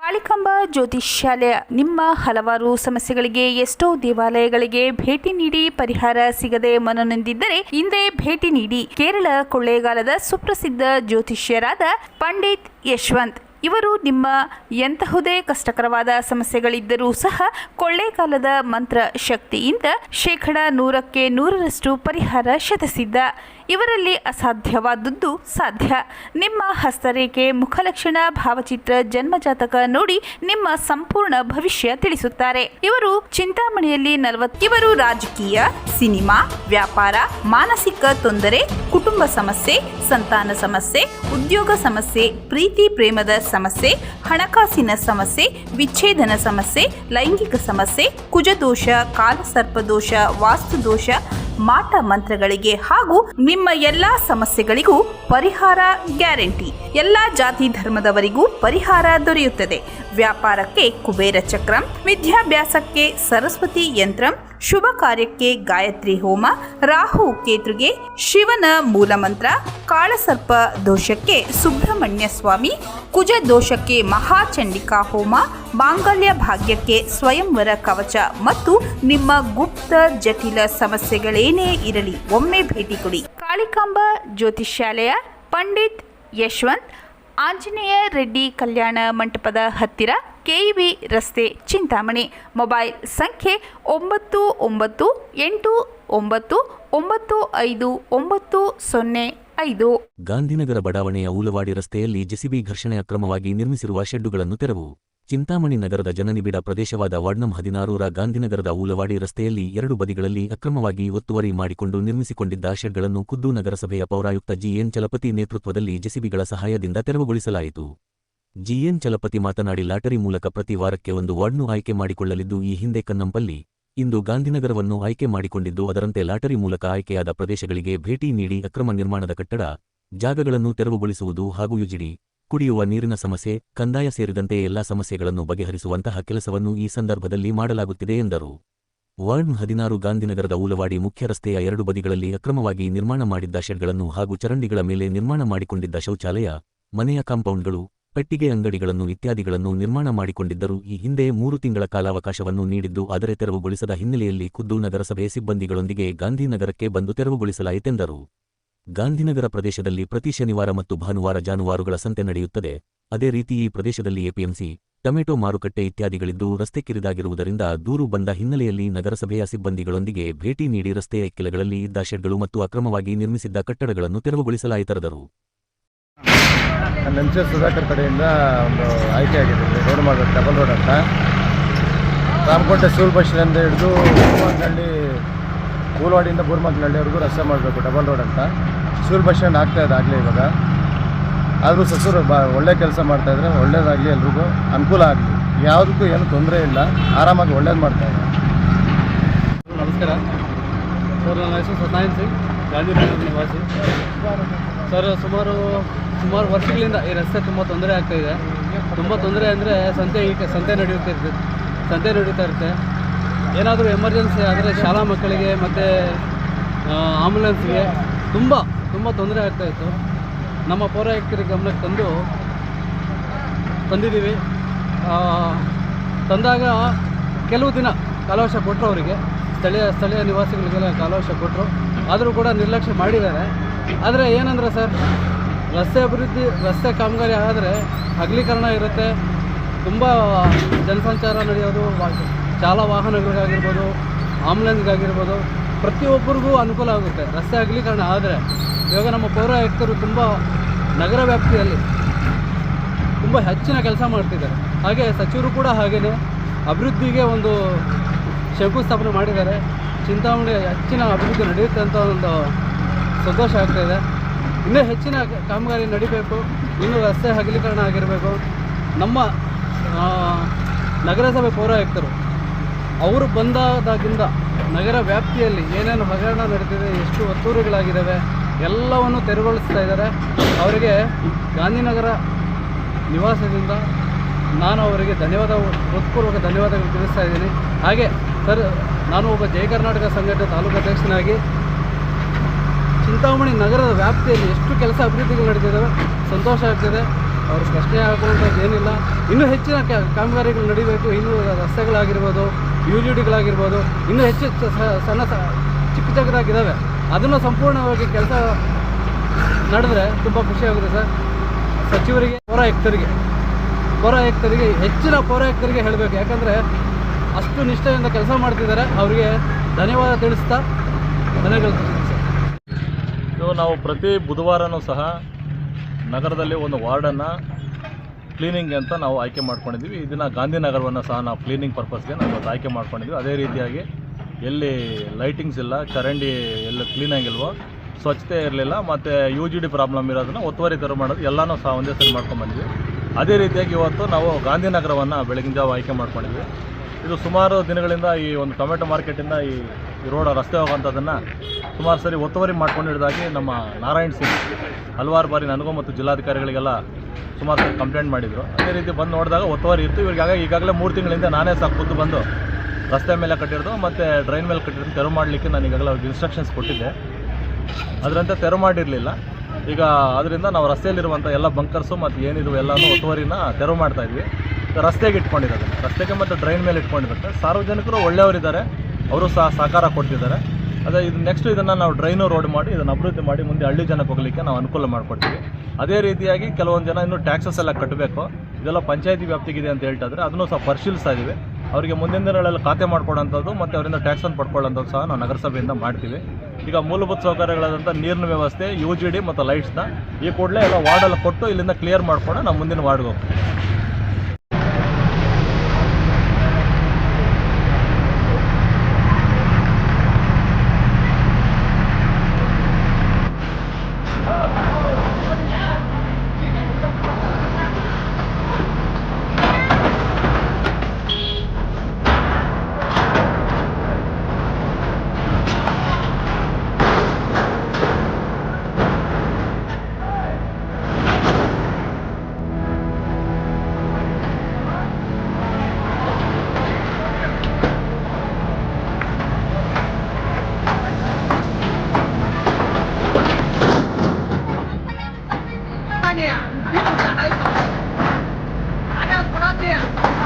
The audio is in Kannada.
ಕಾಳಿಕಾಂಬಾ ಜ್ಯೋತಿಷ್ಯಾಲಯ ನಿಮ್ಮ ಹಲವಾರು ಸಮಸ್ಯೆಗಳಿಗೆ ಎಷ್ಟೋ ದೇವಾಲಯಗಳಿಗೆ ಭೇಟಿ ನೀಡಿ ಪರಿಹಾರ ಸಿಗದೆ ಮನನೊಂದಿದ್ದರೆ ಹಿಂದೆ ಭೇಟಿ ನೀಡಿ. ಕೇರಳ ಕೊಳ್ಳೇಗಾಲದ ಸುಪ್ರಸಿದ್ಧ ಜ್ಯೋತಿಷ್ಯರಾದ ಪಂಡಿತ್ ಯಶವಂತ್ ಇವರು ನಿಮ್ಮ ಎಂತಹುದೇ ಕಷ್ಟಕರವಾದ ಸಮಸ್ಯೆಗಳಿದ್ದರೂ ಸಹ ಕೊಳ್ಳೇಗಾಲದ ಮಂತ್ರ ಶಕ್ತಿಯಿಂದ 100% ಪರಿಹಾರ ಶತಸಿದ್ಧ. ಇವರಲ್ಲಿ ಅಸಾಧ್ಯವಾದದ್ದು ಸಾಧ್ಯ. ನಿಮ್ಮ ಹಸ್ತರೇಖೆ, ಮುಖಲಕ್ಷಣ, ಭಾವಚಿತ್ರ, ಜನ್ಮಜಾತಕ ನೋಡಿ ನಿಮ್ಮ ಸಂಪೂರ್ಣ ಭವಿಷ್ಯ ತಿಳಿಸುತ್ತಾರೆ. ಇವರು ಚಿಂತಾಮಣಿಯಲ್ಲಿ ಇವರು ರಾಜಕೀಯ, ಸಿನಿಮಾ, ವ್ಯಾಪಾರ, ಮಾನಸಿಕ ತೊಂದರೆ, ಕುಟುಂಬ ಸಮಸ್ಯೆ, ಸಂತಾನ ಸಮಸ್ಯೆ, ಉದ್ಯೋಗ ಸಮಸ್ಯೆ, ಪ್ರೀತಿ ಪ್ರೇಮದ ಸಮಸ್ಯೆ, ಹಣಕಾಸಿನ ಸಮಸ್ಯೆ, ವಿಚ್ಛೇದನ ಸಮಸ್ಯೆ, ಲೈಂಗಿಕ ಸಮಸ್ಯೆ, ಕುಜದೋಷ, ಕಾಲಸರ್ಪದೋಷ, ವಾಸ್ತುದೋಷ, ಮಾಟ ಮಂತ್ರಗಳಿಗೆ ಹಾಗೂ ನಿಮ್ಮ ಎಲ್ಲಾ ಸಮಸ್ಯೆಗಳಿಗೂ ಪರಿಹಾರ ಗ್ಯಾರಂಟಿ. ಎಲ್ಲಾ ಜಾತಿ ಧರ್ಮದವರಿಗೂ ಪರಿಹಾರ ದೊರೆಯುತ್ತದೆ. ವ್ಯಾಪಾರಕ್ಕೆ ಕುಬೇರ ಚಕ್ರಂ, ವಿದ್ಯಾಭ್ಯಾಸಕ್ಕೆ ಸರಸ್ವತಿ ಯಂತ್ರಂ, ಶುಭ ಕಾರ್ಯಕ್ಕೆ ಗಾಯತ್ರಿ ಹೋಮ, ರಾಹು ಕೇತುಗೆ ಶಿವನ ಮೂಲಮಂತ್ರ, ಕಾಳಸರ್ಪ ದೋಷಕ್ಕೆ ಸುಬ್ರಹ್ಮಣ್ಯ ಸ್ವಾಮಿ, ಕುಜ ದೋಷಕ್ಕೆ ಮಹಾಚಂಡಿಕಾ ಹೋಮ, ಮಾಂಗಲ್ಯ ಭಾಗ್ಯಕ್ಕೆ ಸ್ವಯಂವರ ಕವಚ ಮತ್ತು ನಿಮ್ಮ ಗುಪ್ತ ಜಟಿಲ ಸಮಸ್ಯೆಗಳೇನೇ ಇರಲಿ ಒಮ್ಮೆ ಭೇಟಿ ಕೊಡಿ. ಕಾಳಿಕಾಂಬಾ ಜ್ಯೋತಿಷ್ಯಾಲಯ, ಪಂಡಿತ್ ಯಶವಂತ್, ಆಂಜನೇಯ ರೆಡ್ಡಿ ಕಲ್ಯಾಣ ಮಂಟಪದ ಹತ್ತಿರ, ಕೆಇಬಿ ರಸ್ತೆ, ಚಿಂತಾಮಣಿ. ಮೊಬೈಲ್ ಸಂಖ್ಯೆ 9989959005. ಗಾಂಧಿನಗರ ಬಡಾವಣೆಯ ಊಲವಾಡಿ ರಸ್ತೆಯಲ್ಲಿ ಜೆಸಿಬಿ ಘರ್ಷಣೆ ಅಕ್ರಮವಾಗಿ ನಿರ್ಮಿಸಿರುವ ಶೆಡ್ಡುಗಳನ್ನು ತೆರವು. ಚಿಂತಾಮಣಿ ನಗರದ ಜನನಿಬಿಡ ಪ್ರದೇಶವಾದ ವಾರ್ಡ್ ನಂ 16ರ ಗಾಂಧಿನಗರದ ಊಲವಾಡಿ ರಸ್ತೆಯಲ್ಲಿ 2 ಬದಿಗಳಲ್ಲಿ ಅಕ್ರಮವಾಗಿ ಒತ್ತುವರಿ ಮಾಡಿಕೊಂಡು ನಿರ್ಮಿಸಿಕೊಂಡಿದ್ದ ಶೆಡ್ಗಳನ್ನು ಖುದ್ದು ನಗರಸಭೆಯ ಪೌರಾಯುಕ್ತ ಜಿಎನ್ ಚಲಪತಿ ನೇತೃತ್ವದಲ್ಲಿ ಜೆಸಿಬಿಗಳ ಸಹಾಯದಿಂದ ತೆರವುಗೊಳಿಸಲಾಯಿತು. ಜಿಎನ್ ಚಲಪತಿ ಮಾತನಾಡಿ, ಲಾಟರಿ ಮೂಲಕ ಪ್ರತಿ ವಾರಕ್ಕೆ ಒಂದು ವಾರ್ಡ್ನ್ನು ಆಯ್ಕೆ ಮಾಡಿಕೊಳ್ಳಲಿದ್ದು, ಈ ಹಿಂದೆ ಕನ್ನಂಪಲ್ಲಿ, ಇಂದು ಗಾಂಧಿನಗರವನ್ನು ಆಯ್ಕೆ ಮಾಡಿಕೊಂಡಿದ್ದು, ಅದರಂತೆ ಲಾಟರಿ ಮೂಲಕ ಆಯ್ಕೆಯಾದ ಪ್ರದೇಶಗಳಿಗೆ ಭೇಟಿ ನೀಡಿ ಅಕ್ರಮ ನಿರ್ಮಾಣದ ಕಟ್ಟಡ, ಜಾಗಗಳನ್ನು ತೆರವುಗೊಳಿಸುವುದು ಹಾಗೂ ಯುಜಿಡಿ, ಕುಡಿಯುವ ನೀರಿನ ಸಮಸ್ಯೆ, ಕಂದಾಯ ಸೇರಿದಂತೆ ಎಲ್ಲಾ ಸಮಸ್ಯೆಗಳನ್ನು ಬಗೆಹರಿಸುವಂತಹ ಕೆಲಸವನ್ನು ಈ ಸಂದರ್ಭದಲ್ಲಿ ಮಾಡಲಾಗುತ್ತಿದೆ ಎಂದರು. ವಾರ್ಡ್ 16 ಗಾಂಧಿನಗರದ ಊಲವಾಡಿ ಮುಖ್ಯ ರಸ್ತೆಯ 2 ಬದಿಗಳಲ್ಲಿ ಅಕ್ರಮವಾಗಿ ನಿರ್ಮಾಣ ಮಾಡಿದ್ದ ಶೆಡ್ಗಳನ್ನು ಹಾಗೂ ಚರಂಡಿಗಳ ಮೇಲೆ ನಿರ್ಮಾಣ ಮಾಡಿಕೊಂಡಿದ್ದ ಶೌಚಾಲಯ, ಮನೆಯ ಕಾಂಪೌಂಡ್ಗಳು, ಪೆಟ್ಟಿಗೆ ಅಂಗಡಿಗಳನ್ನು ಇತ್ಯಾದಿಗಳನ್ನು ನಿರ್ಮಾಣ ಮಾಡಿಕೊಂಡಿದ್ದರು. ಈ ಹಿಂದೆ 3 ತಿಂಗಳ ಕಾಲಾವಕಾಶವನ್ನು ನೀಡಿದ್ದು, ಆದರೆ ತೆರವುಗೊಳಿಸದ ಹಿನ್ನೆಲೆಯಲ್ಲಿ ಖುದ್ದು ನಗರಸಭೆ ಸಿಬ್ಬಂದಿಗಳೊಂದಿಗೆ ಗಾಂಧಿನಗರಕ್ಕೆ ಬಂದು ತೆರವುಗೊಳಿಸಲಾಯಿತೆಂದರು. ಗಾಂಧಿನಗರ ಪ್ರದೇಶದಲ್ಲಿ ಪ್ರತಿ ಶನಿವಾರ ಮತ್ತು ಭಾನುವಾರ ಜಾನುವಾರುಗಳ ಸಂತೆ ನಡೆಯುತ್ತದೆ. ಅದೇ ರೀತಿ ಈ ಪ್ರದೇಶದಲ್ಲಿ ಎಪಿಎಂಸಿ, ಟೊಮೆಟೊ ಮಾರುಕಟ್ಟೆ ಇತ್ಯಾದಿಗಳಿದ್ದು, ರಸ್ತೆ ಕಿರಿದಾಗಿರುವುದರಿಂದ ದೂರು ಬಂದ ಹಿನ್ನೆಲೆಯಲ್ಲಿ ನಗರಸಭೆಯ ಸಿಬ್ಬಂದಿಗಳೊಂದಿಗೆ ಭೇಟಿ ನೀಡಿ ರಸ್ತೆಯ ಇಕ್ಕೆಲಗಳಲ್ಲಿ ಇದ್ದ ಶೆಡ್ಗಳು ಮತ್ತು ಅಕ್ರಮವಾಗಿ ನಿರ್ಮಿಸಿದ್ದ ಕಟ್ಟಡಗಳನ್ನು ತೆರವುಗೊಳಿಸಲಾಯಿತೆಂದರು. ನಂಚೆ ಸುಧಾಕರ್ ಕಡೆಯಿಂದ ಒಂದು ಆಯ್ಕೆ ಆಗಿದೆ. ರೋಡ್ ಮಾಡಬೇಕು, ಡಬಲ್ ರೋಡ್ ಅಂತ. ರಾಮಕೋಟೆ ಸ್ಕೂಲ್ ಬಸ್ ಸ್ಟ್ಯಾಂಡ್ ಹಿಡಿದು ಬೂರ್ಮಕ್ನಹಳ್ಳಿ, ಊಲವಾಡಿಯಿಂದ ಬೂರ್ಮಕ್ನಹಳ್ಳಿವರೆಗೂ ರಸ್ತೆ ಮಾಡಬೇಕು, ಡಬಲ್ ರೋಡ್ ಅಂತ. ಸ್ಕೂಲ್ ಬಸ್ ಸ್ಟ್ಯಾಂಡ್ ಆಗ್ತಾಯಿದೆ ಆಗಲೇ ಇವಾಗ. ಆದರೂ ಸಸೂರು ಒಳ್ಳೆ ಕೆಲಸ ಮಾಡ್ತಾಯಿದ್ರೆ ಒಳ್ಳೇದಾಗಲಿ, ಎಲ್ರಿಗೂ ಅನುಕೂಲ ಆಗಲಿ, ಯಾವುದಕ್ಕೂ ಏನು ತೊಂದರೆ ಇಲ್ಲ, ಆರಾಮಾಗಿ ಒಳ್ಳೇದು ಮಾಡ್ತಾಯಿದ್ದಾರೆ. ನಮಸ್ಕಾರ ಸರ್, ನನ್ನ ಹೆಸರು ಸತ್ಯನಾರಾಯಣ್ ಸಿಂಗ್, ಗಾಂಧಿನಗರ ನಿವಾಸಿ. ಸರ್, ಸುಮಾರು ವರ್ಷಗಳಿಂದ ಈ ರಸ್ತೆ ತುಂಬ ತೊಂದರೆ ಆಗ್ತಾಯಿದೆ. ತುಂಬ ತೊಂದರೆ ಅಂದರೆ ಸಂತೆ ನಡೀತಾ ಇರುತ್ತೆ. ಏನಾದರೂ ಎಮರ್ಜೆನ್ಸಿ ಆದರೆ ಶಾಲಾ ಮಕ್ಕಳಿಗೆ ಮತ್ತು ಆಂಬುಲೆನ್ಸ್ಗೆ ತುಂಬ ತೊಂದರೆ ಆಗ್ತಾಯಿತ್ತು. ನಮ್ಮ ಪೌರಾಯುಕ್ತರ ಗಮನಕ್ಕೆ ತಂದಿದ್ದೀವಿ. ತಂದಾಗ ಕೆಲವು ದಿನ ಕಾಲಾವಕಾಶ ಕೊಟ್ಟರು, ಅವರಿಗೆ ಸ್ಥಳೀಯ ನಿವಾಸಿಗಳಿಗೆಲ್ಲ ಕಾಲಾವಕಾಶ ಕೊಟ್ಟರು. ಆದರೂ ಕೂಡ ನಿರ್ಲಕ್ಷ್ಯ ಮಾಡಿದ್ದಾರೆ. ಆದರೆ ಏನಂದರೆ ಸರ್, ರಸ್ತೆ ಕಾಮಗಾರಿ ಆದರೆ ಅಗಲೀಕರಣ ಇರುತ್ತೆ, ತುಂಬ ಜನಸಂಚಾರ ನಡೆಯೋದು, ಶಾಲಾ ವಾಹನಗಳಿಗಾಗಿರ್ಬೋದು, ಆಂಬುಲೆನ್ಸ್ಗಾಗಿರ್ಬೋದು, ಪ್ರತಿಯೊಬ್ಬರಿಗೂ ಅನುಕೂಲ ಆಗುತ್ತೆ ರಸ್ತೆ ಅಗಲೀಕರಣ ಆದರೆ. ಇವಾಗ ನಮ್ಮ ಪೌರಾಯುಕ್ತರು ತುಂಬ ನಗರ ವ್ಯಾಪ್ತಿಯಲ್ಲಿ ತುಂಬ ಹೆಚ್ಚಿನ ಕೆಲಸ ಮಾಡ್ತಿದ್ದಾರೆ. ಹಾಗೆ ಸಚಿವರು ಕೂಡ ಹಾಗೆಯೇ ಅಭಿವೃದ್ಧಿಗೆ ಒಂದು ಶಂಕುಸ್ಥಾಪನೆ ಮಾಡಿದ್ದಾರೆ. ಚಿಂತಾಮಣಿ ಹೆಚ್ಚಿನ ಅಭಿವೃದ್ಧಿ ನಡೆಯುತ್ತೆ ಅಂತ ಒಂದು ಸಂತೋಷ ಆಗ್ತಾಯಿದೆ. ಇನ್ನೂ ಹೆಚ್ಚಿನ ಕಾಮಗಾರಿ ನಡಿಬೇಕು, ಇನ್ನೂ ರಸ್ತೆ ಅಗಲೀಕರಣ ಆಗಿರಬೇಕು. ನಮ್ಮ ನಗರಸಭೆ ಪೌರಾಯುಕ್ತರು ಅವರು ಬಂದಾಗಿಂದ ನಗರ ವ್ಯಾಪ್ತಿಯಲ್ಲಿ ಏನೇನು ಹಗರಣ ನಡೀತಿದೆ, ಎಷ್ಟು ಒತ್ತುವರಿಗಳಾಗಿದ್ದಾವೆ ಎಲ್ಲವನ್ನು ತೆರವುಗೊಳಿಸ್ತಾ ಇದ್ದಾರೆ. ಅವರಿಗೆ ಗಾಂಧಿನಗರ ನಿವಾಸದಿಂದ ನಾನು ಅವರಿಗೆ ಹೃತ್ಪೂರ್ವಕ ಧನ್ಯವಾದಗಳು ತಿಳಿಸ್ತಾ ಇದ್ದೀನಿ. ಹಾಗೆ ಸರ್, ನಾನು ಒಬ್ಬ ಜಯ ಕರ್ನಾಟಕ ಸಂಘಟನೆ ತಾಲೂಕು ಅಧ್ಯಕ್ಷನಾಗಿ ಚಿಂತಾಮಣಿ ನಗರದ ವ್ಯಾಪ್ತಿಯಲ್ಲಿ ಎಷ್ಟು ಕೆಲಸ ಅಭಿವೃದ್ಧಿಗಳು ನಡೀತಿದ್ದಾವೆ, ಸಂತೋಷ ಆಗ್ತಿದೆ. ಅವ್ರ ಪ್ರಶ್ನೆ ಹಾಕೊಳ್ಳೋಂಥದ್ದು ಏನಿಲ್ಲ. ಇನ್ನೂ ಹೆಚ್ಚಿನ ಕಾಮಗಾರಿಗಳು ನಡಿಬೇಕು. ಇನ್ನೂ ರಸ್ತೆಗಳಾಗಿರ್ಬೋದು, UGDಗಳಾಗಿರ್ಬೋದು, ಇನ್ನೂ ಹೆಚ್ಚು ಸಣ್ಣ ಚಿಕ್ಕ ಚಿಕ್ಕದಾಗಿದ್ದಾವೆ. ಅದನ್ನು ಸಂಪೂರ್ಣವಾಗಿ ಕೆಲಸ ನಡೆದ್ರೆ ತುಂಬ ಖುಷಿಯಾಗುತ್ತೆ ಸರ್. ಸಚಿವರಿಗೆ, ಪೌರಾಯುಕ್ತರಿಗೆ ಹೆಚ್ಚಿನ ಪೌರಾಯುಕ್ತರಿಗೆ ಹೇಳಬೇಕು. ಯಾಕಂದರೆ ಅಷ್ಟು ನಿಷ್ಠೆಯಿಂದ ಕೆಲಸ ಮಾಡ್ತಿದ್ದಾರೆ. ಅವರಿಗೆ ಧನ್ಯವಾದ ತಿಳಿಸ್ತಾ ಮನೆಗಳು ಸರ್. ನಾವು ಪ್ರತಿ ಬುಧವಾರನೂ ಸಹ ನಗರದಲ್ಲಿ ಒಂದು ವಾರ್ಡನ್ನು ಕ್ಲೀನಿಂಗ್ ಅಂತ ನಾವು ಆಯ್ಕೆ ಮಾಡ್ಕೊಂಡಿದ್ವಿ. ಇದನ್ನು ಗಾಂಧಿನಗರವನ್ನು ಸಹ ನಾವು ಕ್ಲೀನಿಂಗ್ ಪರ್ಪಸ್ಗೆ ನಾವು ಇವತ್ತು ಆಯ್ಕೆ ಮಾಡ್ಕೊಂಡಿದ್ವಿ. ಅದೇ ರೀತಿಯಾಗಿ ಎಲ್ಲಿ ಲೈಟಿಂಗ್ಸ್ ಇಲ್ಲ, ಚರಂಡಿ ಎಲ್ಲ ಕ್ಲೀನಾಗಿಲ್ವೋ, ಸ್ವಚ್ಛತೆ ಇರಲಿಲ್ಲ, ಮತ್ತು UGD ಪ್ರಾಬ್ಲಮ್ ಇರೋದನ್ನು ಒತ್ತುವರಿ ತೆರವು ಮಾಡೋದು ಎಲ್ಲನೂ ಸಹ ಒಂದೇ ಸರಿ ಮಾಡ್ಕೊಂಡ್ಬಂದ್ವಿ. ಅದೇ ರೀತಿಯಾಗಿ ಇವತ್ತು ನಾವು ಗಾಂಧಿನಗರವನ್ನು ಬೆಳಗಿನ ಜಾವ ಆಯ್ಕೆ ಮಾಡ್ಕೊಂಡಿದ್ವಿ. ಇದು ಸುಮಾರು ದಿನಗಳಿಂದ ಈ ಒಂದು ಟೊಮೆಟೊ ಮಾರ್ಕೆಟಿಂದ ಈ ರೋಡ್ ರಸ್ತೆ ಹೋಗೋಂಥದ್ದನ್ನು ಸುಮಾರು ಸರಿ ಒತ್ತುವರಿ ಮಾಡ್ಕೊಂಡು ಹಿಡಿದಾಗಿ ನಮ್ಮ ನಾರಾಯಣ್ ಸಿಂಗ್ ಹಲವಾರು ಬಾರಿ ನನಗೂ ಮತ್ತು ಜಿಲ್ಲಾಧಿಕಾರಿಗಳಿಗೆಲ್ಲ ಸುಮಾರು ಸರಿ ಕಂಪ್ಲೇಂಟ್ ಮಾಡಿದರು. ಅದೇ ರೀತಿ ಬಂದು ನೋಡಿದಾಗ ಒತ್ತುವರಿ ಇತ್ತು. ಇವ್ರಿಗೆ ಈಗಾಗಲೇ 3 ತಿಂಗಳಿಂದ ನಾನೇ ಸಹ ಖುದ್ದು ಬಂದು ರಸ್ತೆ ಮೇಲೆ ಕಟ್ಟಿರೋದು ಮತ್ತು ಡ್ರೈನ್ ಮೇಲೆ ಕಟ್ಟಿರೋದು ತೆರವು ಮಾಡಲಿಕ್ಕೆ ನಾನು ಈಗಾಗಲೇ ಅವ್ರಿಗೆ ಇನ್ಸ್ಟ್ರಕ್ಷನ್ಸ್ ಕೊಟ್ಟಿದ್ದೆ. ಅದರಂತೆ ತೆರವು ಮಾಡಿರಲಿಲ್ಲ. ಈಗ ಅದರಿಂದ ನಾವು ರಸ್ತೆಯಲ್ಲಿರುವಂಥ ಎಲ್ಲ ಬಂಕರ್ಸು ಮತ್ತು ಏನಿದು ಎಲ್ಲನೂ ಒತ್ತುವರಿನ ತೆರವು ಮಾಡ್ತಾಯಿದ್ವಿ. ರಸ್ತೆಗೆ ಇಟ್ಕೊಂಡಿರೋದು, ರಸ್ತೆಗೆ ಮತ್ತು ಡ್ರೈನ್ ಮೇಲೆ ಇಟ್ಕೊಂಡಿರುತ್ತೆ. ಸಾರ್ವಜನಿಕರು ಒಳ್ಳೆಯವರಿದ್ದಾರೆ, ಅವರು ಸಹ ಸಹಕಾರ ಕೊಡ್ತಿದ್ದಾರೆ. ಅದೇ ಇದು ನೆಕ್ಸ್ಟ್ ಇದನ್ನು ನಾವು ಡ್ರೈನು ರೋಡ್ ಮಾಡಿ ಇದನ್ನು ಅಭಿವೃದ್ಧಿ ಮಾಡಿ ಮುಂದೆ ಹಳ್ಳಿ ಜನಕ್ಕೆ ಹೋಗಲಿಕ್ಕೆ ನಾವು ಅನುಕೂಲ ಮಾಡಿಕೊಡ್ತೀವಿ. ಅದೇ ರೀತಿಯಾಗಿ ಕೆಲವೊಂದು ಜನ ಇನ್ನೂ ಟ್ಯಾಕ್ಸಸ್ ಎಲ್ಲ ಕಟ್ಟಬೇಕು, ಇದೆಲ್ಲ ಪಂಚಾಯತಿ ವ್ಯಾಪ್ತಿಗಿದೆ ಅಂತ ಹೇಳ್ತಾಯಿದ್ರೆ ಅದನ್ನು ಸಹ ಪರಿಶೀಲಿಸ್ತಾ ಇದ್ದೀವಿ. ಅವರಿಗೆ ಮುಂದಿನ ದಿನಗಳಲ್ಲಿ ಖಾತೆ ಮಾಡ್ಕೊಳ್ಳೋಂಥದ್ದು ಮತ್ತು ಅವರಿಂದ ಟ್ಯಾಕ್ಸನ್ನು ಪಡ್ಕೊಳ್ಳೋಂಥದ್ದು ಸಹ ನಾವು ನಗರಸಭೆಯಿಂದ ಮಾಡ್ತೀವಿ. ಈಗ ಮೂಲಭೂತ ಸೌಕರ್ಯಗಳಾದಂಥ ನೀರಿನ ವ್ಯವಸ್ಥೆ, UGD ಮತ್ತು ಲೈಟ್ಸ್ನ ಈ ಕೂಡಲೇ ಎಲ್ಲ ವಾರ್ಡಲ್ಲಿ ಕೊಟ್ಟು ಇಲ್ಲಿಂದ ಕ್ಲಿಯರ್ ಮಾಡ್ಕೊಂಡು ನಾವು ಮುಂದಿನ ವಾರ್ಡ್ಗೆ ಹೋಗ್ತೀವಿ.大娘，你别打来手，打掉多少钱？